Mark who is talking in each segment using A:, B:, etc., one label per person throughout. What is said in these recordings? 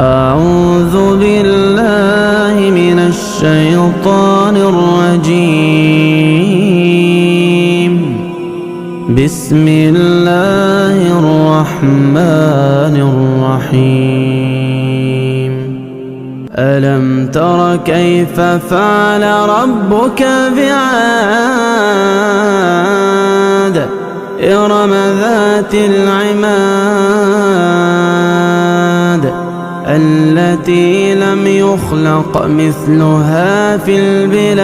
A: أعوذ بالله من الشيطان الرجيم بسم الله الرحمن الرحيم ألم تر كيف فعل ربك بعاد إرم ذات العماد التي لم يخلق مثلها في البلاد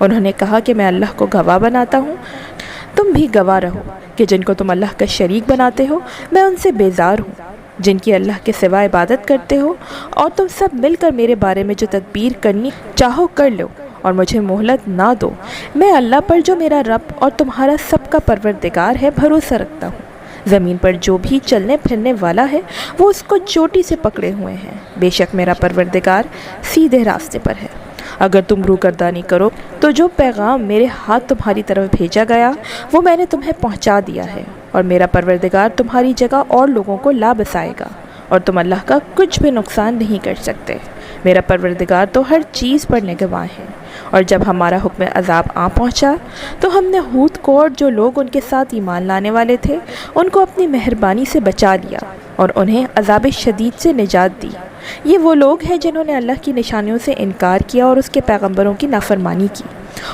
B: انہوں نے کہا کہ میں اللہ کو گواہ بناتا ہوں، تم بھی گواہ رہو کہ جن کو تم اللہ کا شریک بناتے ہو میں ان سے بیزار ہوں، جن کی اللہ کے سوا عبادت کرتے ہو، اور تم سب مل کر میرے بارے میں جو تدبیر کرنی چاہو کر لو اور مجھے مہلت نہ دو۔ میں اللہ پر جو میرا رب اور تمہارا سب کا پروردگار ہے بھروسہ رکھتا ہوں۔ زمین پر جو بھی چلنے پھرنے والا ہے وہ اس کو چوٹی سے پکڑے ہوئے ہیں، بے شک میرا پروردگار سیدھے راستے پر ہے۔ اگر تم روگردانی کرو تو جو پیغام میرے ہاتھ تمہاری طرف بھیجا گیا وہ میں نے تمہیں پہنچا دیا ہے، اور میرا پروردگار تمہاری جگہ اور لوگوں کو لا بسائے گا، اور تم اللہ کا کچھ بھی نقصان نہیں کر سکتے۔ میرا پروردگار تو ہر چیز پر نگہباں ہے۔ اور جب ہمارا حکم عذاب آ پہنچا تو ہم نے ہود کو اور جو لوگ ان کے ساتھ ایمان لانے والے تھے ان کو اپنی مہربانی سے بچا لیا اور انہیں عذاب شدید سے نجات دی۔ یہ وہ لوگ ہیں جنہوں نے اللہ کی نشانیوں سے انکار کیا اور اس کے پیغمبروں کی نافرمانی کی،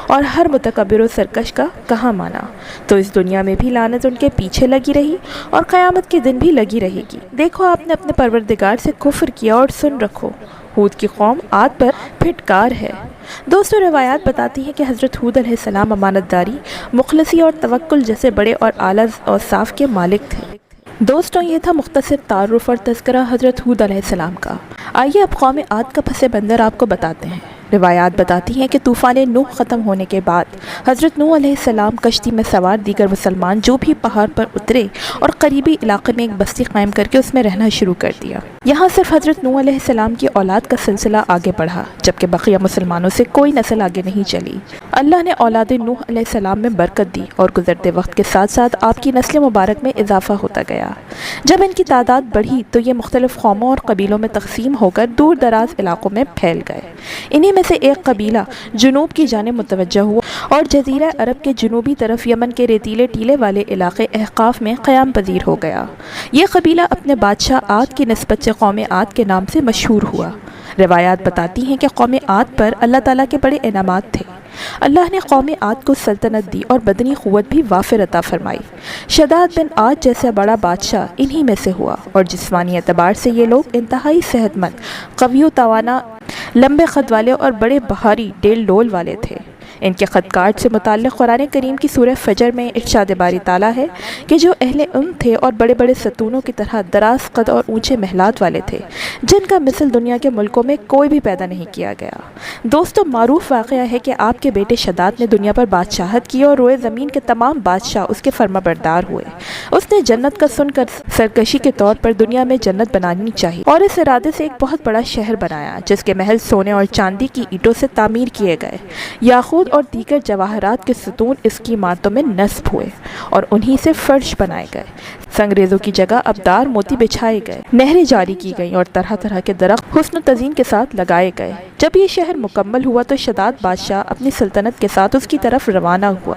B: اور ہر متکبر و سرکش کا کہا مانا، تو اس دنیا میں بھی لعنت ان کے پیچھے لگی رہی اور قیامت کے دن بھی لگی رہے گی۔ دیکھو آپ نے اپنے پروردگار سے کفر کیا، اور سن رکھو ہود کی قوم عاد پر پھٹکار ہے۔ دوستو، روایات بتاتی ہیں کہ حضرت ہود علیہ السلام امانت داری، مخلصی اور توکل جیسے بڑے اور اعلیٰ اوصاف کے مالک تھے۔ دوستوں، یہ تھا مختصر تعارف اور تذکرہ حضرت ہود علیہ السلام کا۔ آئیے اب قوم عاد کا پس منظر آپ کو بتاتے ہیں۔ روایات بتاتی ہیں کہ طوفان نوح ختم ہونے کے بعد حضرت نوح علیہ السلام کشتی میں سوار دیگر مسلمان جو بھی پہاڑ پر اترے اور قریبی علاقے میں ایک بستی قائم کر کے اس میں رہنا شروع کر دیا۔ یہاں صرف حضرت نوح علیہ السلام کی اولاد کا سلسلہ آگے بڑھا، جبکہ بقیہ مسلمانوں سے کوئی نسل آگے نہیں چلی۔ اللہ نے اولاد نوح علیہ السلام میں برکت دی اور گزرتے وقت کے ساتھ ساتھ آپ کی نسل مبارک میں اضافہ ہوتا گیا۔ جب ان کی تعداد بڑھی تو یہ مختلف قوموں اور قبیلوں میں تقسیم ہو کر دور دراز علاقوں میں پھیل گئے۔ انہی میں سے ایک قبیلہ جنوب کی جانب متوجہ ہوا اور جزیرہ عرب کے جنوبی طرف یمن کے ریتیلے ٹیلے والے علاقے احقاف میں قیام پذیر ہو گیا۔ یہ قبیلہ اپنے بادشاہ عاد کی نسبت سے قوم عاد کے نام سے مشہور ہوا۔ روایات بتاتی ہیں کہ قوم عاد پر اللہ تعالیٰ کے بڑے انعامات تھے۔ اللہ نے قوم عاد کو سلطنت دی اور بدنی قوت بھی وافر عطا فرمائی۔ شداد بن عاد جیسا بڑا بادشاہ انہی میں سے ہوا، اور جسمانی اعتبار سے یہ لوگ انتہائی صحت مند، قوی و توانا، لمبے قد والے اور بڑے بھاری ڈیل ڈول والے تھے۔ ان کے خط کاٹ سے متعلق قرآن کریم کی سورہ فجر میں ارشاد باری تعالیٰ ہے کہ جو اہل علم تھے اور بڑے بڑے ستونوں کی طرح دراز قد اور اونچے محلات والے تھے، جن کا مثل دنیا کے ملکوں میں کوئی بھی پیدا نہیں کیا گیا۔ دوستو، معروف واقعہ ہے کہ آپ کے بیٹے شداد نے دنیا پر بادشاہت کی اور روئے زمین کے تمام بادشاہ اس کے فرما بردار ہوئے۔ اس نے جنت کا سن کر سرکشی کے طور پر دنیا میں جنت بنانی چاہیے، اور اس ارادے سے ایک بہت بڑا شہر بنایا جس کے محل سونے اور چاندی کی اینٹوں سے تعمیر کیے گئے۔ یاقوت اور دیگر جواہرات کے ستون اس کی عمارتوں میں نصب ہوئے اور انہی سے فرش بنائے گئے۔ سنگریزوں کی جگہ ابدار موتی بچھائے گئے، نہریں جاری کی گئیں اور طرح طرح کے درخت حسن و تزئین کے ساتھ لگائے گئے۔ جب یہ شہر مکمل ہوا تو شداد بادشاہ اپنی سلطنت کے ساتھ اس کی طرف روانہ ہوا۔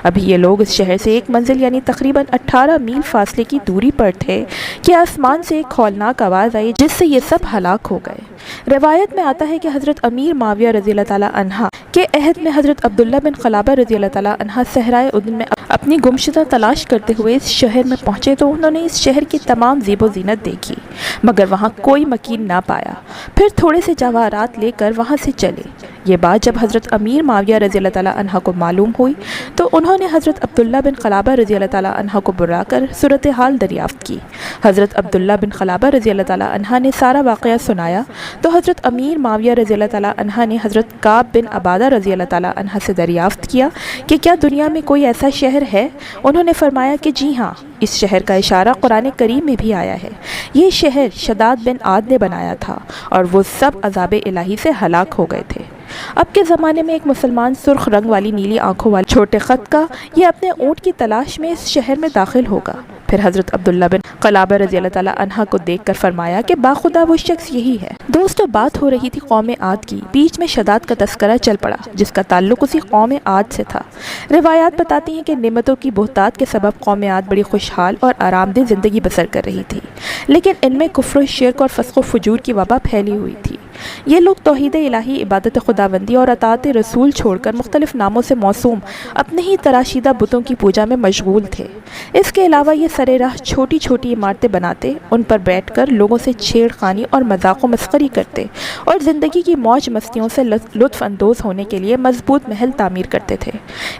B: ابھی یہ لوگ اس شہر سے ایک منزل یعنی تقریباً 18 میل فاصلے کی دوری پر تھے کہ آسمان سے ایک ہولناک آواز آئی جس سے یہ سب ہلاک ہو گئے۔ روایت میں آتا ہے کہ حضرت امیر معاویہ رضی اللہ تعالیٰ عنہ کے عہد میں حضرت عبداللہ بن قلابہ رضی اللہ تعالیٰ عنہ صحرائے عدن میں اپنی گمشدہ تلاش کرتے ہوئے اس شہر میں پہنچے تو انہوں نے اس شہر کی تمام زیب و زینت دیکھی، مگر وہاں کوئی مکین نہ پایا۔ پھر تھوڑے سے جواہرات لے کر وہاں سے چلے۔ یہ بات جب حضرت امیر معاویہ رضی اللہ تعالیٰ عنہ کو معلوم ہوئی تو انہوں نے حضرت عبداللہ بن قلابہ رضی اللہ تعالیٰ عنہ کو بلا کر صورتحال دریافت کی۔ حضرت عبداللہ بن قلابہ رضی اللہ تعالیٰ عنہ نے سارا واقعہ سنایا تو حضرت امیر معاویہ رضی اللہ تعالیٰ عنہ نے حضرت کعب بن عبادہ رضی اللہ تعالیٰ عنہ سے دریافت کیا کہ کیا دنیا میں کوئی ایسا شہر ہے؟ انہوں نے فرمایا کہ جی ہاں، اس شہر کا اشارہ قرآن کریم میں بھی آیا ہے۔ یہ شہر شداد بن عاد نے بنایا تھا اور وہ سب عذاب الہی سے ہلاک ہو گئے تھے۔ اب کے زمانے میں ایک مسلمان سرخ رنگ والی نیلی آنکھوں والے چھوٹے خط کا یہ اپنے اونٹ کی تلاش میں اس شہر میں داخل ہوگا۔ پھر حضرت عبداللہ بن قلابہ رضی اللہ تعالیٰ عنہ کو دیکھ کر فرمایا کہ باخدا وہ شخص یہی ہے۔ دوستو، بات ہو رہی تھی قوم عاد کی، بیچ میں شداد کا تذکرہ چل پڑا جس کا تعلق اسی قوم عاد سے تھا۔ روایات بتاتی ہیں کہ نعمتوں کی بہتات کے سبب قوم عاد بڑی خوشحال اور آرام دہ زندگی بسر کر رہی تھی، لیکن ان میں کفر و شرک اور فسق و فجور کی وبا پھیلی ہوئی تھی۔ یہ لوگ توحید الہی، عبادت خداوندی اور اطاعت رسول چھوڑ کر مختلف ناموں سے موسوم اپنے ہی تراشیدہ بتوں کی پوجا میں مشغول تھے۔ اس کے علاوہ یہ سرے راہ چھوٹی چھوٹی عمارتیں بناتے، ان پر بیٹھ کر لوگوں سے چھیڑ خانی اور مذاق و مسخری کرتے اور زندگی کی موج مستیوں سے لطف اندوز ہونے کے لیے مضبوط محل تعمیر کرتے تھے۔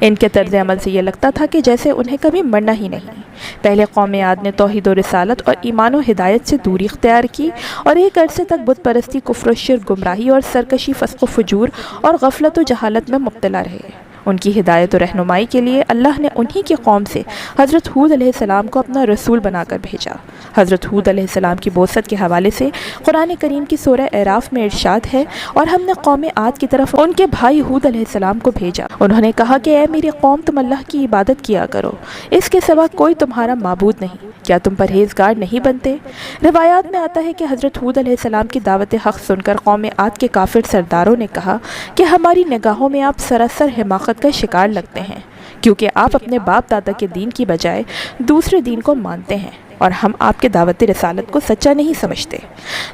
B: ان کے طرز عمل سے یہ لگتا تھا کہ جیسے انہیں کبھی مرنا ہی نہیں۔ پہلے قوم عاد نے توحید و رسالت اور ایمان و ہدایت سے دوری اختیار کی اور ایک عرصے تک بت پرستی، کفر و شرک، گمراہی اور سرکشی، فسق و فجور اور غفلت و جہالت میں مبتلا رہے۔ ان کی ہدایت و رہنمائی کے لیے اللہ نے انہی کی قوم سے حضرت ہود علیہ السلام کو اپنا رسول بنا کر بھیجا۔ حضرت ہود علیہ السلام کی بعثت کے حوالے سے قرآن کریم کی سورہ اعراف میں ارشاد ہے، اور ہم نے قوم عاد کی طرف ان کے بھائی ہود علیہ السلام کو بھیجا۔ انہوں نے کہا کہ اے میری قوم، تم اللہ کی عبادت کیا کرو، اس کے سوا کوئی تمہارا معبود نہیں، کیا تم پرہیزگار نہیں بنتے؟ روایات میں آتا ہے کہ حضرت ہود علیہ السلام کی دعوت حق سن کر قوم عاد کے کافر سرداروں نے کہا کہ ہماری نگاہوں میں آپ سراسر حماقت کا شکار لگتے ہیں، کیونکہ آپ اپنے باپ دادا کے دین کی بجائے دوسرے دین کو مانتے ہیں، اور ہم آپ کے دعوت رسالت کو سچا نہیں سمجھتے۔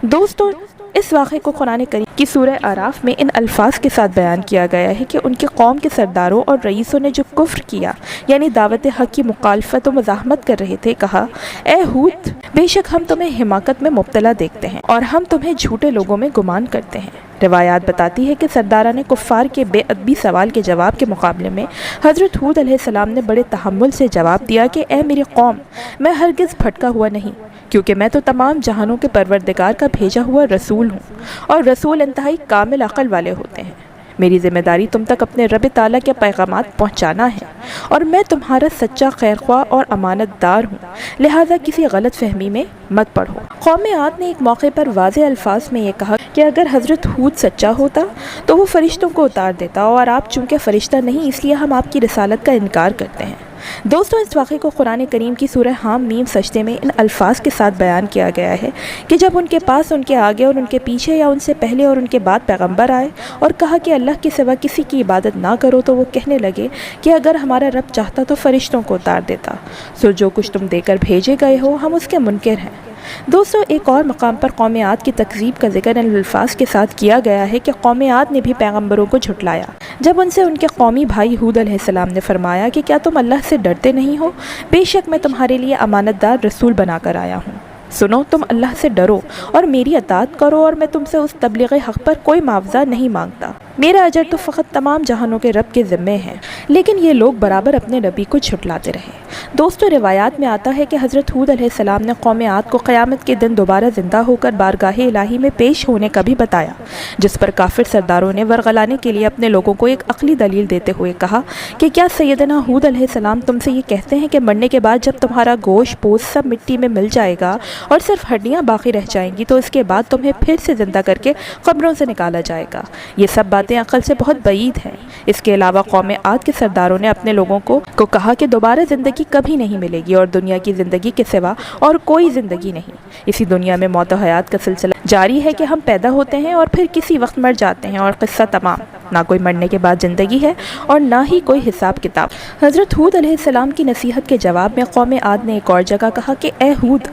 B: دوستو، اس واقعے کو قرآن کریم کی سورہ اعراف میں ان الفاظ کے ساتھ بیان کیا گیا ہے کہ ان کی قوم کے سرداروں اور رئیسوں نے جو کفر کیا، یعنی دعوت حق کی مخالفت و مزاحمت کر رہے تھے، کہا اے ہود، بے شک ہم تمہیں حماقت میں مبتلا دیکھتے ہیں اور ہم تمہیں جھوٹے لوگوں میں گمان کرتے ہیں۔ روایات بتاتی ہے کہ سرداران کفار کے بے ادبی سوال کے جواب کے مقابلے میں حضرت ہود علیہ السلام نے بڑے تحمل سے جواب دیا کہ اے میری قوم، میں ہرگز بھٹکا ہوا نہیں، کیونکہ میں تو تمام جہانوں کے پروردگار کا بھیجا ہوا رسول ہوں، اور رسول انتہائی کامل عقل والے ہوتے ہیں۔ میری ذمہ داری تم تک اپنے رب تعالیٰ کے پیغامات پہنچانا ہے، اور میں تمہارا سچا خیرخواہ اور امانت دار ہوں، لہٰذا کسی غلط فہمی میں مت پڑھو۔ قوم عاد نے ایک موقع پر واضح الفاظ میں یہ کہا کہ اگر حضرت ہود سچا ہوتا تو وہ فرشتوں کو اتار دیتا، اور آپ چونکہ فرشتہ نہیں، اس لیے ہم آپ کی رسالت کا انکار کرتے ہیں۔ دوستوں، اس واقعے کو قرآن کریم کی سورہ حام میم سجدے میں ان الفاظ کے ساتھ بیان کیا گیا ہے کہ جب ان کے پاس، ان کے آگے اور ان کے پیچھے، یا ان سے پہلے اور ان کے بعد پیغمبر آئے اور کہا کہ اللہ کے سوا کسی کی عبادت نہ کرو، تو وہ کہنے لگے کہ اگر ہمارا رب چاہتا تو فرشتوں کو اتار دیتا، سو جو کچھ تم دے کر بھیجے گئے ہو ہم اس کے منکر ہیں۔ دوستو، ایک اور مقام پر قوم عاد کی تکذیب کا ذکر ان الفاظ کے ساتھ کیا گیا ہے کہ قوم عاد نے بھی پیغمبروں کو جھٹلایا جب ان سے ان کے قومی بھائی ہود علیہ السلام نے فرمایا کہ کیا تم اللہ سے ڈرتے نہیں ہو؟ بے شک میں تمہارے لیے امانت دار رسول بنا کر آیا ہوں۔ سنو، تم اللہ سے ڈرو اور میری اطاعت کرو، اور میں تم سے اس تبلیغ حق پر کوئی معاوضہ نہیں مانگتا، میرا اجر تو فقط تمام جہانوں کے رب کے ذمے ہے۔ لیکن یہ لوگ برابر اپنے نبی کو جھٹلاتے رہے۔ دوستو، روایات میں آتا ہے کہ حضرت ہود علیہ السلام نے قوم عاد کو قیامت کے دن دوبارہ زندہ ہو کر بارگاہ الہی میں پیش ہونے کا بھی بتایا، جس پر کافر سرداروں نے ورغلانے کے لیے اپنے لوگوں کو ایک عقلی دلیل دیتے ہوئے کہا کہ کیا سیدنا ہود علیہ السلام تم سے یہ کہتے ہیں کہ مرنے کے بعد جب تمہارا گوشت پوست سب مٹی میں مل جائے گا اور صرف ہڈیاں باقی رہ جائیں گی، تو اس کے بعد تمہیں پھر سے زندہ کر کے قبروں سے نکالا جائے گا؟ یہ سب باتیں عقل سے بہت بعید ہیں۔ اس کے علاوہ قوم عاد کے سرداروں نے اپنے لوگوں کو کہا کہ دوبارہ زندگی کبھی نہیں ملے گی، اور دنیا کی زندگی کے سوا اور کوئی زندگی نہیں۔ اسی دنیا میں موت و حیات کا سلسلہ جاری ہے کہ ہم پیدا ہوتے ہیں اور پھر کسی وقت مر جاتے ہیں، اور قصہ تمام۔ نہ کوئی مرنے کے بعد زندگی ہے اور نہ ہی کوئی حساب کتاب۔ حضرت ہود علیہ السلام کی نصیحت کے جواب میں قوم عاد نے ایک اور جگہ کہا کہ اے ہود،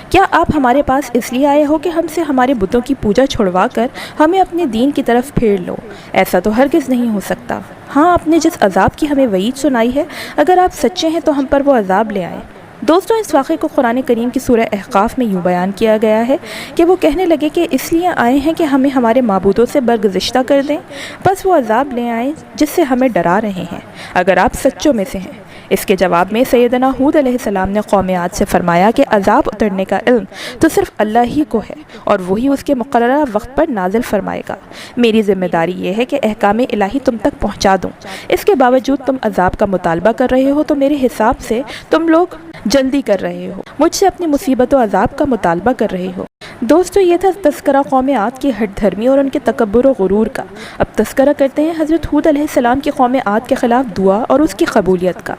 B: کیا آپ ہمارے پاس اس لیے آئے ہو کہ ہم سے ہمارے بتوں کی پوجا چھڑوا کر ہمیں اپنے دین کی طرف پھیر لو؟ ایسا تو ہرگز نہیں ہو سکتا۔ ہاں، آپ نے جس عذاب کی ہمیں وعید سنائی ہے، اگر آپ سچے ہیں تو ہم پر وہ عذاب لے آئیں۔ دوستوں، اس واقعے کو قرآن کریم کی سورہ احقاف میں یوں بیان کیا گیا ہے کہ وہ کہنے لگے کہ اس لیے آئے ہیں کہ ہمیں ہمارے معبودوں سے برگزشتہ کر دیں، بس وہ عذاب لے آئیں جس سے ہمیں ڈرا رہے ہیں، اگر آپ سچوں میں سے ہیں۔ اس کے جواب میں سیدنا ہود علیہ السلام نے قوم عاد سے فرمایا کہ عذاب اترنے کا علم تو صرف اللہ ہی کو ہے، اور وہی اس کے مقررہ وقت پر نازل فرمائے گا۔ میری ذمہ داری یہ ہے کہ احکام الہی تم تک پہنچا دوں، اس کے باوجود تم عذاب کا مطالبہ کر رہے ہو تو میرے حساب سے تم لوگ جلدی کر رہے ہو، مجھ سے اپنی مصیبت و عذاب کا مطالبہ کر رہے ہو۔ دوستو، یہ تھا تذکرہ قوم عاد کی ہٹ دھرمی اور ان کے تکبر و غرور کا۔ اب تذکرہ کرتے ہیں حضرت ہود علیہ السلام کی قوم عاد کے خلاف دعا اور اس کی قبولیت کا۔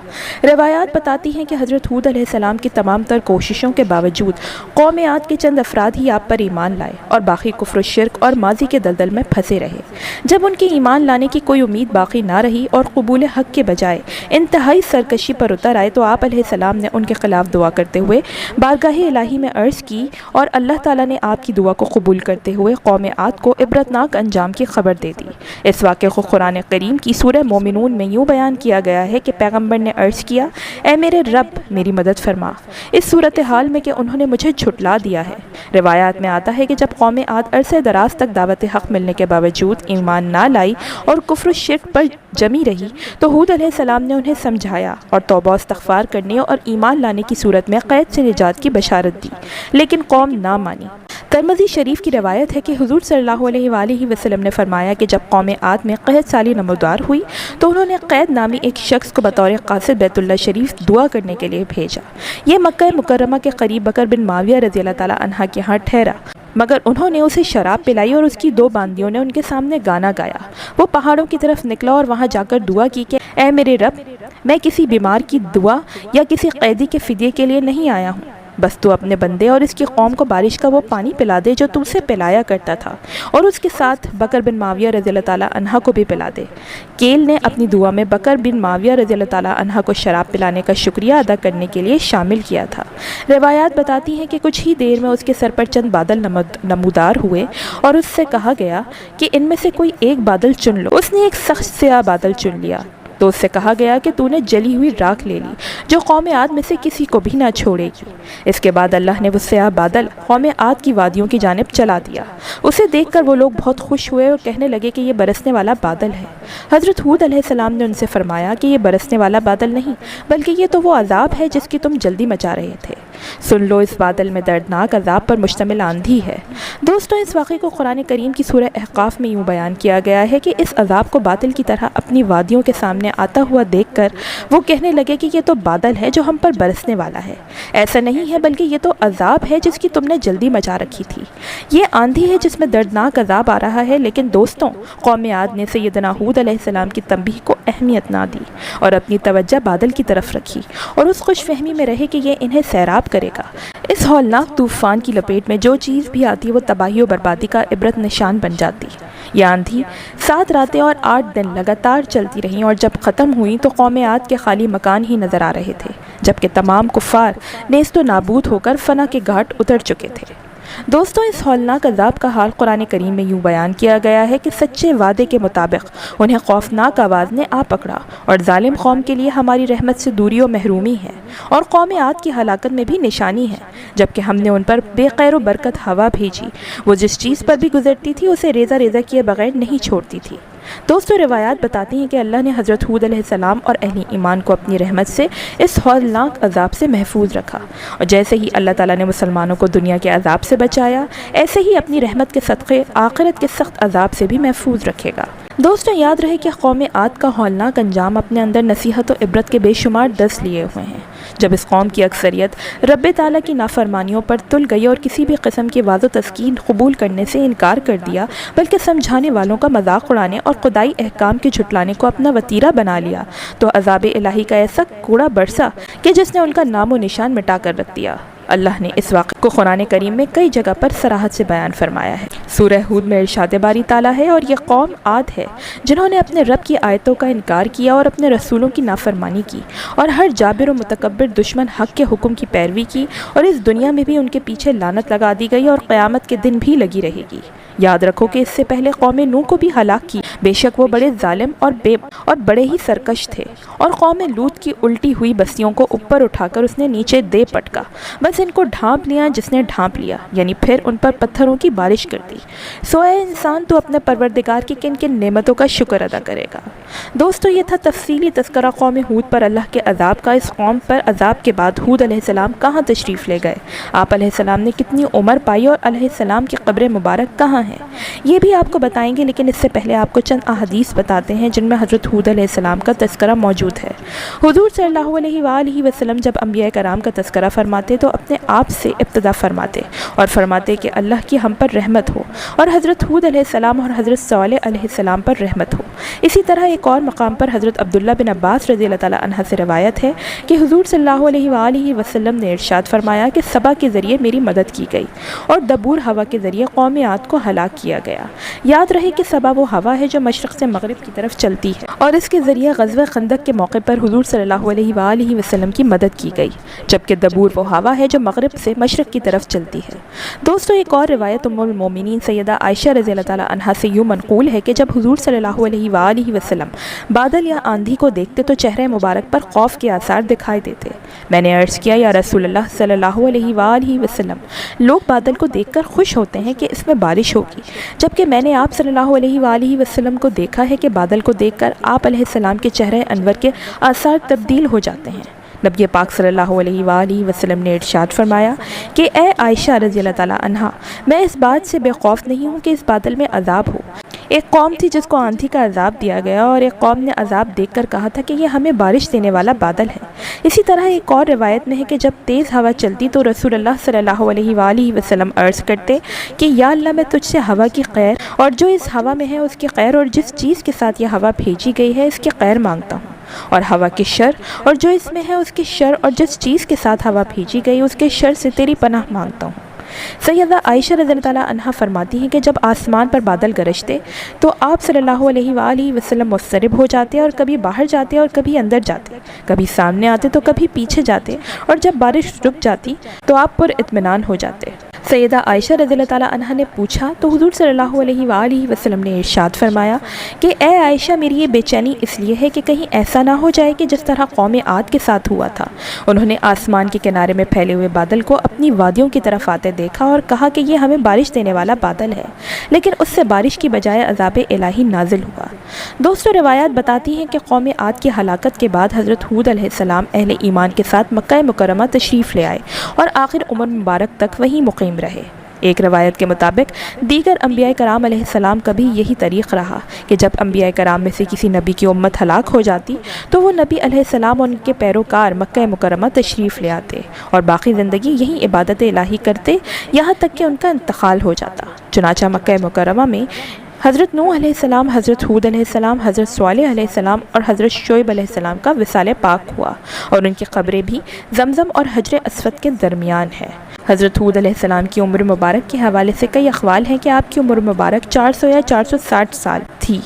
B: روایات بتاتی ہیں کہ حضرت ہود علیہ السلام کی تمام تر کوششوں کے باوجود قوم عاد کے چند افراد ہی آپ پر ایمان لائے، اور باقی کفر و شرک اور ماضی کے دلدل میں پھنسے رہے۔ جب ان کے ایمان لانے کی کوئی امید باقی نہ رہی اور قبول حق کے بجائے انتہائی سرکشی پر اتر آئے، تو آپ علیہ السلام نے ان کے خلاف دعا کرتے ہوئے بارگاہ الہی میں عرض کی، اور اللہ تعالیٰ نے آپ کی دعا کو قبول کرتے ہوئے قوم عاد کو عبرتناک انجام کی خبر دے دی۔ اس واقعے کو قرآن کریم کی سورہ مومنون میں یوں بیان کیا گیا ہے کہ پیغمبر نے عرض کیا، اے میرے رب میری مدد فرما اس صورتحال میں کہ انہوں نے مجھے جھٹلا دیا ہے۔ روایات میں آتا ہے کہ جب قوم عاد عرصہ دراز تک دعوت حق ملنے کے باوجود ایمان نہ لائی اور کفر و شرک پر جمی رہی تو ہود علیہ السلام نے انہیں سمجھایا اور توبہ و استغفار کرنے اور ایمان لانے کی صورت میں قید سے نجات کی بشارت دی، لیکن قوم نہ مانی۔ ترمذی شریف کی روایت ہے کہ حضور صلی اللہ علیہ وآلہ وسلم نے فرمایا کہ جب قوم عاد میں قحط سالی نمودار ہوئی تو انہوں نے قید نامی ایک شخص کو بطور قاصد بیت اللہ شریف دعا کرنے کے لیے بھیجا۔ یہ مکہ مکرمہ کے قریب بکر بن معاویہ رضی اللہ تعالیٰ عنہ کے ہاں ٹھہرا، مگر انہوں نے اسے شراب پلائی اور اس کی 2 باندیوں نے ان کے سامنے گانا گایا۔ وہ پہاڑوں کی طرف نکلا اور وہاں جا کر دعا کی کہ اے میرے رب، میں کسی بیمار کی دعا یا کسی قیدی کے فدیے کے لیے نہیں آیا ہوں، بس تو اپنے بندے اور اس کی قوم کو بارش کا وہ پانی پلا دے جو تو اسے پلایا کرتا تھا، اور اس کے ساتھ بکر بن معاویہ رضی اللہ تعالیٰ عنہ کو بھی پلا دے۔ کیل نے اپنی دعا میں بکر بن معاویہ رضی اللہ تعالیٰ عنہ کو شراب پلانے کا شکریہ ادا کرنے کے لیے شامل کیا تھا۔ روایات بتاتی ہیں کہ کچھ ہی دیر میں اس کے سر پر چند بادل نمودار ہوئے اور اس سے کہا گیا کہ ان میں سے کوئی ایک بادل چن لو۔ اس نے ایک سخت سیاہ بادل چن لیا تو اس سے کہا گیا کہ تو نے جلی ہوئی راکھ لے لی جو قوم عاد میں سے کسی کو بھی نہ چھوڑے گی۔ اس کے بعد اللہ نے وہ سیاہ بادل قوم عاد کی وادیوں کی جانب چلا دیا۔ اسے دیکھ کر وہ لوگ بہت خوش ہوئے اور کہنے لگے کہ یہ برسنے والا بادل ہے۔ حضرت ہود علیہ السلام نے ان سے فرمایا کہ یہ برسنے والا بادل نہیں بلکہ یہ تو وہ عذاب ہے جس کی تم جلدی مچا رہے تھے۔ سن لو اس بادل میں دردناک عذاب پر مشتمل آندھی ہے۔ دوستوں، اس واقعے کو قرآن کریم کی سورہ احقاف میں یوں بیان کیا گیا ہے کہ اس عذاب کو بادل کی طرح اپنی وادیوں کے سامنے آتا ہوا دیکھ کر وہ کہنے لگے کہ یہ تو بادل ہے جو ہم پر برسنے والا ہے، ایسا نہیں ہے بلکہ یہ تو عذاب ہے جس کی تم نے جلدی مچا رکھی تھی۔ یہ آندھی ہے جس میں دردناک عذاب آ رہا ہے، لیکن دوستوں، قوم عاد نے سیدنا ہود علیہ السلام کی تنبیہ کو اہمیت نہ دی اور اپنی توجہ بادل کی طرف رکھی اور اس خوش فہمی میں رہے کہ یہ انہیں سیراب کرے گا۔ اس ہولناک طوفان کی لپیٹ میں جو چیز بھی آتی وہ تباہی و بربادی کا عبرت نشان بن جاتی۔ یہ آندھی 7 راتیں اور 8 دن لگاتار چلتی رہیں اور جب ختم ہوئی تو قوم عاد کے خالی مکان ہی نظر آ رہے تھے، جبکہ تمام کفار نیست و نابود ہو کر فنا کے گھاٹ اتر چکے تھے۔ دوستوں، اس ہولناک عذاب کا حال قرآن کریم میں یوں بیان کیا گیا ہے کہ سچے وعدے کے مطابق انہیں خوفناک آواز نے آ پکڑا اور ظالم قوم کے لیے ہماری رحمت سے دوری و محرومی ہے اور قوم عاد کی ہلاکت میں بھی نشانی ہے، جبکہ ہم نے ان پر بے خیر و برکت ہوا بھیجی، وہ جس چیز پر بھی گزرتی تھی اسے ریزہ ریزہ کیے بغیر نہیں چھوڑتی تھی۔ دوستوں، روایات بتاتی ہیں کہ اللہ نے حضرت ہود علیہ السلام اور اہل ایمان کو اپنی رحمت سے اس ہولناک عذاب سے محفوظ رکھا، اور جیسے ہی اللہ تعالیٰ نے مسلمانوں کو دنیا کے عذاب سے بچایا، ایسے ہی اپنی رحمت کے صدقے آخرت کے سخت عذاب سے بھی محفوظ رکھے گا۔ دوستوں، یاد رہے کہ قوم عاد کا ہولناک انجام اپنے اندر نصیحت و عبرت کے بے شمار درس لیے ہوئے ہیں۔ جب اس قوم کی اکثریت رب تعالیٰ کی نافرمانیوں پر تل گئی اور کسی بھی قسم کی واضح تسکین قبول کرنے سے انکار کر دیا، بلکہ سمجھانے والوں کا مذاق اڑانے اور خدائی احکام کے جھٹلانے کو اپنا وتیرہ بنا لیا، تو عذاب الہی کا ایسا کوڑا برسا کہ جس نے ان کا نام و نشان مٹا کر رکھ دیا۔ اللہ نے اس واقعے کو قرآن کریم میں کئی جگہ پر صراحت سے بیان فرمایا ہے۔ سورہ ہود میں ارشاد باری تعالیٰ ہے، اور یہ قوم عاد ہے جنہوں نے اپنے رب کی آیتوں کا انکار کیا اور اپنے رسولوں کی نافرمانی کی اور ہر جابر و متکبر دشمن حق کے حکم کی پیروی کی، اور اس دنیا میں بھی ان کے پیچھے لعنت لگا دی گئی اور قیامت کے دن بھی لگی رہے گی۔ یاد رکھو کہ اس سے پہلے قوم نوح کو بھی ہلاک کی، بے شک وہ بڑے ظالم اور بڑے ہی سرکش تھے، اور قوم لوط کی الٹی ہوئی بستیوں کو اوپر اٹھا کر اس نے نیچے دے پٹکا، بس ان کو ڈھانپ لیا جس نے ڈھانپ لیا، یعنی پھر ان پر پتھروں کی بارش کر دی۔ سو اے انسان، تو اپنے پروردگار کی کن کن نعمتوں کا شکر ادا کرے گا۔ دوستو، یہ تھا تفصیلی تذکرہ قوم ہود پر اللہ کے عذاب کا۔ اس قوم پر عذاب کے بعد ہود علیہ السلام کہاں تشریف لے گئے، آپ علیہ السلام نے کتنی عمر پائی اور علیہ السلام کی قبر مبارک کہاں ہے، یہ بھی آپ کو بتائیں گے، لیکن اس سے پہلے آپ کو چند احادیث بتاتے ہیں جن میں حضرت ہود علیہ السلام کا تذکرہ موجود ہے۔ حضور صلی اللہ علیہ وآلہ وسلم جب انبیاء کرام کا تذکرہ فرماتے تو اپنے آپ سے ابتدا فرماتے اور فرماتے کہ اللہ کی ہم پر رحمت ہو، اور حضرت ہود علیہ السلام اور حضرت صالح علیہ السلام پر رحمت ہو۔ اسی طرح ایک اور مقام پر حضرت عبداللہ بن عباس رضی اللہ تعالیٰ عنہ سے روایت ہے کہ حضور صلی اللہ علیہ وآلہ وسلم نے ارشاد فرمایا کہ سبا کے ذریعے میری مدد کی گئی اور دبور ہوا کے ذریعے قوم عاد کو ہلاک ہلاک کیا گیا۔ یاد رہے کہ صبا وہ ہوا ہے جو مشرق سے مغرب کی طرف چلتی ہے، اور اس کے ذریعے غزوہ خندق کے موقع پر حضور صلی اللہ علیہ وآلہ وسلم کی مدد کی گئی، جبکہ دبور وہ ہوا ہے جو مغرب سے مشرق کی طرف چلتی ہے۔ دوستو، ایک اور روایت ام المومنین سیدہ عائشہ رضی اللہ تعالیٰ عنہا سے یوں منقول ہے کہ جب حضور صلی اللہ علیہ وآلہ وسلم بادل یا آندھی کو دیکھتے تو چہرے مبارک پر خوف کے آثار دکھائی دیتے۔ میں نے عرض کیا، یا رسول اللہ صلی اللہ علیہ وآلہ وسلم، لوگ بادل کو دیکھ کر خوش ہوتے ہیں کہ اس میں بارش ہوگی، جبکہ میں نے آپ صلی اللہ علیہ وآلہ وسلم کو دیکھا ہے کہ بادل کو دیکھ کر آپ علیہ السلام کے چہرے انور کے آثار تبدیل ہو جاتے ہیں۔ نبی پاک صلی اللہ علیہ وآلہ وسلم نے ارشاد فرمایا کہ اے عائشہ رضی اللہ تعالیٰ عنہا، میں اس بات سے بے خوف نہیں ہوں کہ اس بادل میں عذاب ہو۔ ایک قوم تھی جس کو آندھی کا عذاب دیا گیا، اور ایک قوم نے عذاب دیکھ کر کہا تھا کہ یہ ہمیں بارش دینے والا بادل ہے۔ اسی طرح ایک اور روایت میں ہے کہ جب تیز ہوا چلتی تو رسول اللہ صلی اللہ علیہ وآلہ وسلم عرض کرتے کہ یا اللہ، میں تجھ سے ہوا کی خیر اور جو اس ہوا میں ہے اس کی خیر، اور جس چیز کے ساتھ یہ ہوا بھیجی گئی ہے اس کی خیر مانگتا ہوں، اور ہوا کی شر اور جو اس میں ہے اس کی شر، اور جس چیز کے ساتھ ہوا بھیجی گئی اس کے شر سے تیری پناہ مانگتا ہوں۔ سیدہ عائشہ رضی اللہ تعالیٰ عنہا فرماتی ہیں کہ جب آسمان پر بادل گرجتے تو آپ صلی اللہ علیہ وآلہ وسلم مضطرب ہو جاتے اور کبھی باہر جاتے اور کبھی اندر جاتے، کبھی سامنے آتے تو کبھی پیچھے جاتے، اور جب بارش رک جاتی تو آپ پر اطمینان ہو جاتے۔ سیدہ عائشہ رضی اللہ تعالیٰ عنہا نے پوچھا تو حضور صلی اللہ علیہ وآلہ وسلم نے ارشاد فرمایا کہ اے عائشہ، میری یہ بے چینی اس لیے ہے کہ کہیں ایسا نہ ہو جائے کہ جس طرح قوم عاد کے ساتھ ہوا تھا۔ انہوں نے آسمان کے کنارے میں پھیلے ہوئے بادل کو اپنی وادیوں کی طرف آتے دیکھا اور کہا کہ یہ ہمیں بارش دینے والا بادل ہے، لیکن اس سے بارش کی بجائے عذاب الہی نازل ہوا۔ دوستو، روایات بتاتی ہیں کہ قوم عاد کی ہلاکت کے بعد حضرت ہود علیہ السلام اہل ایمان کے ساتھ مکہ مکرمہ تشریف لے آئے اور آخر عمر مبارک تک وہیں مقیم رہے۔ ایک روایت کے مطابق دیگر انبیاء کرام علیہ السلام کا بھی یہی طریق رہا کہ جب انبیاء کرام میں سے کسی نبی کی امت ہلاک ہو جاتی تو وہ نبی علیہ السلام اور ان کے پیروکار مکہ مکرمہ تشریف لے آتے اور باقی زندگی یہی عبادت الہی کرتے یہاں تک کہ ان کا انتقال ہو جاتا۔ چنانچہ مکہ مکرمہ میں حضرت نوح علیہ السلام، حضرت ہود علیہ السلام، حضرت صالح علیہ السلام اور حضرت شعیب علیہ السلام کا وصال پاک ہوا، اور ان کی قبریں بھی زمزم اور حجر اسود کے درمیان ہیں۔ حضرت ہود علیہ السلام کی عمر مبارک کے حوالے سے کئی اقوال ہیں کہ آپ کی عمر مبارک 400 یا 460 سال تھی۔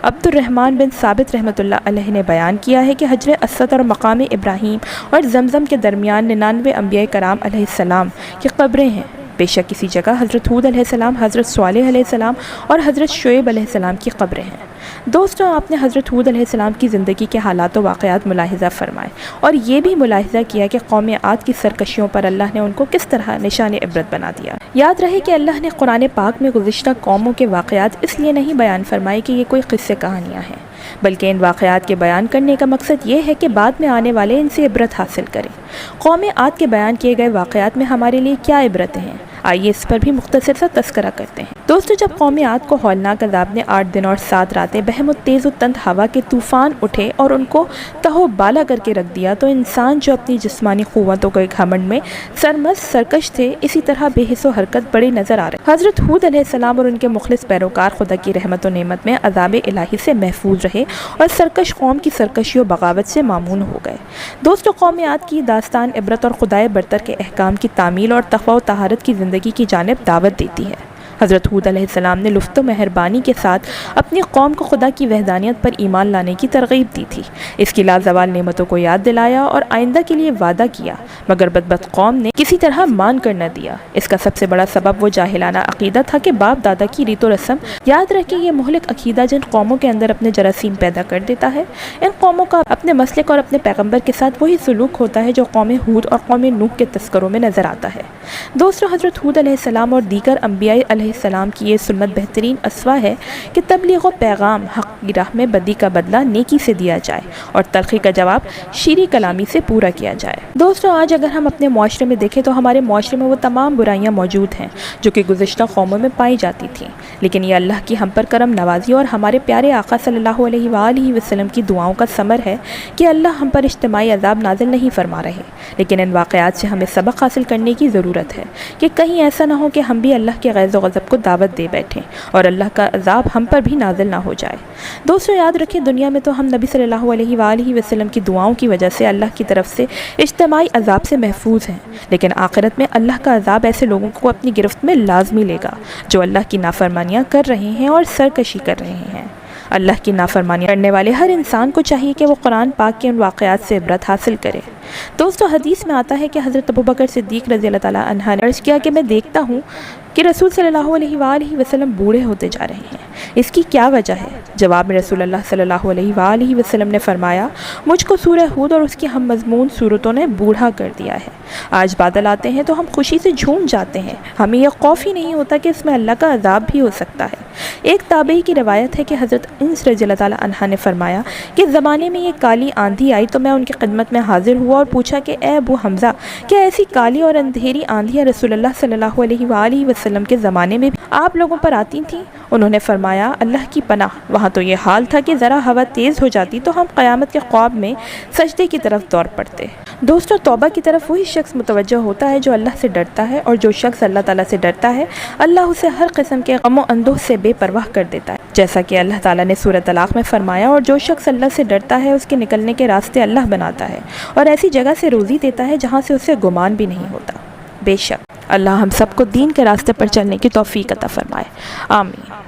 B: عبد الرحمن بن ثابت رحمۃ اللہ علیہ نے بیان کیا ہے کہ حجر اسود اور مقام ابراہیم اور زمزم کے درمیان 99 انبیاء کرام علیہ السلام کی قبریں ہیں۔ بے شک اسی جگہ حضرت ہود علیہ السلام، حضرت صالح علیہ السلام اور حضرت شعیب علیہ السلام کی قبریں ہیں۔ دوستوں، آپ نے حضرت ہود علیہ السلام کی زندگی کے حالات و واقعات ملاحظہ فرمائے اور یہ بھی ملاحظہ کیا کہ قوم عاد کی سرکشیوں پر اللہ نے ان کو کس طرح نشان عبرت بنا دیا۔ یاد رہے کہ اللہ نے قرآن پاک میں گزشتہ قوموں کے واقعات اس لیے نہیں بیان فرمائے کہ یہ کوئی قصے کہانیاں ہیں، بلکہ ان واقعات کے بیان کرنے کا مقصد یہ ہے کہ بعد میں آنے والے ان سے عبرت حاصل کریں۔ قوم عاد کے بیان کیے گئے واقعات میں ہمارے لیے کیا عبرتیں ہیں، آئیے اس پر بھی مختصر سا تذکرہ کرتے ہیں۔ دوستو، جب قوم عاد کو ہولناک عذاب نے 8 دن اور 7 راتیں بہت تیز و تند ہوا کے طوفان اٹھے اور ان کو تہو بالا کر کے رکھ دیا، تو انسان جو اپنی جسمانی قوتوں کے گھمنڈ میں سرمست سرکش تھے، اسی طرح بے حس و حرکت بڑے نظر آ رہے۔ حضرت ہود علیہ السلام اور ان کے مخلص پیروکار خدا کی رحمت و نعمت میں عذاب الہی سے محفوظ رہے اور سرکش قوم کی سرکشی و بغاوت سے مامون ہو گئے۔ دوستو، قوم عاد کی داستان عبرت اور خدائے برتر کے احکام کی تعمیل اور تقوی و طہارت کی زندگی کی جانب دعوت دیتی ہے۔ حضرت ہود علیہ السلام نے لطف و مہربانی کے ساتھ اپنی قوم کو خدا کی وحدانیت پر ایمان لانے کی ترغیب دی تھی، اس کی لازوال نعمتوں کو یاد دلایا اور آئندہ کے لیے وعدہ کیا، مگر بدبخت قوم نے کسی طرح مان کر نہ دیا۔ اس کا سب سے بڑا سبب وہ جاہلانہ عقیدہ تھا کہ باپ دادا کی ریت و رسم۔ یاد رکھیں، یہ مہلک عقیدہ جن قوموں کے اندر اپنے جراثیم پیدا کر دیتا ہے، ان قوموں کا اپنے مسلک اور اپنے پیغمبر کے ساتھ وہی سلوک ہوتا ہے جو قوم ہود اور قوم نوح کے تذکروں میں نظر آتا ہے۔ دوستو، حضرت ہود علیہ السلام اور دیگر انبیاء علیہ السلام کی یہ سنت بہترین اسوہ ہے کہ تبلیغ و پیغام حق کی راہ میں بدی کا بدلہ نیکی سے دیا جائے اور تلخی کا جواب شیریں کلامی سے پورا کیا جائے۔ دوستو، آج اگر ہم اپنے معاشرے میں دیکھیں تو ہمارے معاشرے میں وہ تمام برائیاں موجود ہیں جو کہ گزشتہ قوموں میں پائی جاتی تھیں، لیکن یہ اللہ کی ہم پر کرم نوازی اور ہمارے پیارے آقا صلی اللہ علیہ وآلہ وسلم کی دعاؤں کا ثمر ہے کہ اللہ ہم پر اجتماعی عذاب نازل نہیں فرما رہے، لیکن ان واقعات سے ہمیں سبق حاصل کرنے کی ضرورت ہے کہ کہیں ایسا نہ ہو کہ ہم بھی اللہ کے غیظ و غضب غضب کو دعوت دے بیٹھیں اور اللہ کا عذاب ہم پر بھی نازل نہ ہو جائے۔ دوستو یاد رکھیں، دنیا میں تو ہم نبی صلی اللہ علیہ وآلہ وسلم کی دعاؤں کی وجہ سے اللہ کی طرف سے اجتماعی عذاب سے محفوظ ہیں، لیکن آخرت میں اللہ کا عذاب ایسے لوگوں کو اپنی گرفت میں لازمی لے گا جو اللہ کی نافرمانیاں کر رہے ہیں اور سرکشی کر رہے ہیں۔ اللہ کی نافرمانی کرنے والے ہر انسان کو چاہیے کہ وہ قرآن پاک کے ان واقعات سے عبرت حاصل کرے۔ دوستو حدیث میں آتا ہے کہ حضرت ابوبکر صدیق رضی اللہ تعالیٰ عنہ نے عرض کیا کہ میں دیکھتا ہوں کہ رسول صلی اللہ علیہ وآلہ وسلم بوڑھے ہوتے جا رہے ہیں، اس کی کیا وجہ ہے؟ جواب میں رسول اللہ صلی اللہ علیہ وآلہ وسلم نے فرمایا، مجھ کو سورہ ہود اور اس کی ہم مضمون صورتوں نے بوڑھا کر دیا ہے۔ آج بادل آتے ہیں تو ہم خوشی سے جھوم جاتے ہیں، ہمیں یہ خوف ہی نہیں ہوتا کہ اس میں اللہ کا عذاب بھی ہو سکتا ہے۔ ایک تابعی کی روایت ہے کہ حضرت انس رضی اللہ تعالیٰ عنہ نے فرمایا کہ زمانے میں یہ کالی آندھی آئی تو میں ان کی خدمت میں حاضر ہوا اور پوچھا کہ اے ابو حمزہ، کیا ایسی کالی اور اندھیری آندھیاں رسول اللہ صلی اللہ علیہ وآلہ وسلم کے زمانے میں بھی آپ لوگوں پر آتی تھیں؟ انہوں نے فرمایا، اللہ کی پناہ، وہاں تو یہ حال تھا کہ ذرا ہوا تیز ہو جاتی تو ہم قیامت کے خواب میں سجدے کی طرف دوڑ پڑتے۔ دوستو توبہ کی طرف وہی شخص متوجہ ہوتا ہے جو اللہ سے ڈرتا ہے، اور جو شخص اللہ تعالیٰ سے ڈرتا ہے اللہ اسے ہر قسم کے غم و اندوہ سے بے پرواہ کر دیتا ہے، جیسا کہ اللہ تعالیٰ نے سورۃ طلاق میں فرمایا، اور جو شخص اللہ سے ڈرتا ہے اس کے نکلنے کے راستے اللہ بناتا ہے اور ایسی جگہ سے روزی دیتا ہے جہاں سے اسے گمان بھی نہیں ہوتا۔ بے شک اللہ ہم سب کو دین کے راستے پر چلنے کی توفیق عطا فرمائے، آمین۔